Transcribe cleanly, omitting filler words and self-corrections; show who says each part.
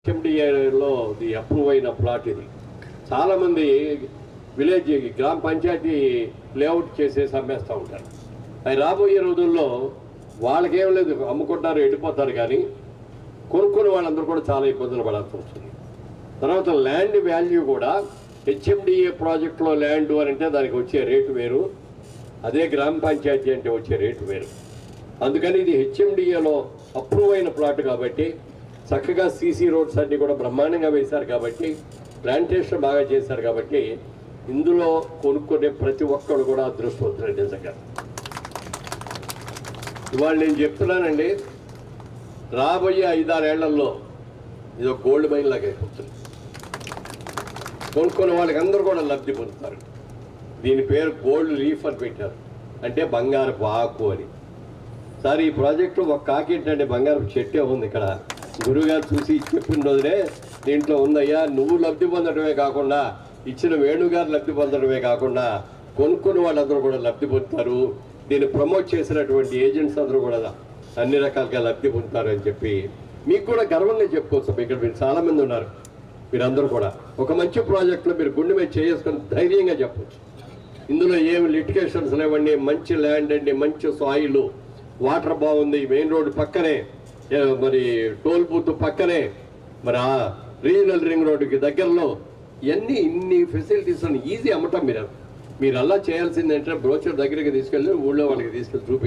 Speaker 1: హెచ్ఎండిఏలో approve అయిన plot ఇది. చాలామంది విలేజ్ గ్రామ పంచాయతీ లేఅవుట్ చేసేసి అమ్మేస్తూ ఉంటారు. అవి రాబోయే రోజుల్లో వాళ్ళకేం లేదు, అమ్ముకుంటారు, వెళ్ళిపోతారు. కానీ కొనుక్కునే వాళ్ళందరూ కూడా చాలా ఇబ్బందులు పడాల్సి వస్తుంది. తర్వాత ల్యాండ్ వాల్యూ కూడా హెచ్ఎండిఏ ప్రాజెక్టులో ల్యాండ్ అని అంటే దానికి వచ్చే రేటు వేరు, అదే గ్రామ పంచాయతీ అంటే వచ్చే రేటు వేరు. అందుకని ఇది హెచ్ఎండిఏలో అప్రూవ్ అయిన ప్లాట్ కాబట్టి చక్కగా సీసీ రోడ్స్ అన్నీ కూడా బ్రహ్మాండంగా వేశారు కాబట్టి, ప్లాంటేషన్ బాగా చేశారు కాబట్టి ఇందులో కొనుక్కునే ప్రతి ఒక్కరు కూడా అదృష్టవంతులు. నిజంగా ఇవాళ నేను చెప్తున్నానండి, రాబోయే 5-6 ఏళ్లలో ఇది గోల్డ్ మైన్ లాగా అయిపోతుంది. కొనుక్కునే వాళ్ళకి అందరూ కూడా లబ్ధి పొందుతారు. దీని పేరు గోల్డ్ లీఫ్ అని పెట్టారు, అంటే బంగారపు ఆకు అని. సార్, ఈ ప్రాజెక్టు ఒక కాకి ఏంటంటే బంగారపు చెట్టే ఉంది. ఇక్కడ గురుగారు చూసి చెప్పిన రోజునే దీంట్లో ఉందయ్యా, నువ్వు లబ్ధి పొందడమే కాకుండా ఇచ్చిన వేణుగారు లబ్ధి పొందడమే కాకుండా కొనుక్కున్న వాళ్ళందరూ కూడా లబ్ధి పొందుతారు. దీన్ని ప్రమోట్ చేసినటువంటి ఏజెంట్స్ అందరూ కూడా అన్ని రకాలుగా లబ్ధి పొందుతారు అని చెప్పి మీకు కూడా గర్వంగా చెప్పుకోవచ్చు. ఇక్కడ మీరు చాలామంది ఉన్నారు, మీరందరూ కూడా ఒక మంచి ప్రాజెక్టులో మీరు గుండె మీద చేసుకొని ధైర్యంగా చెప్పచ్చు. ఇందులో ఏమి లిటిగేషన్స్ లేవండి, మంచి ల్యాండ్ అండి, మంచి సాయిల్, వాటర్ బాగుంది, మెయిన్ రోడ్డు పక్కనే, మరి టోల్ బూత్ పక్కనే, మరి ఆ రీజనల్ రింగ్ రోడ్డుకి దగ్గరలో ఇన్ని ఫెసిలిటీస్ ఈజీ అమ్మటం. మీరు అలా చేయాల్సింది ఏంటంటే బ్రోచర్ దగ్గరికి తీసుకెళ్ళి ఊళ్ళో వాళ్ళకి తీసుకెళ్ళి చూపి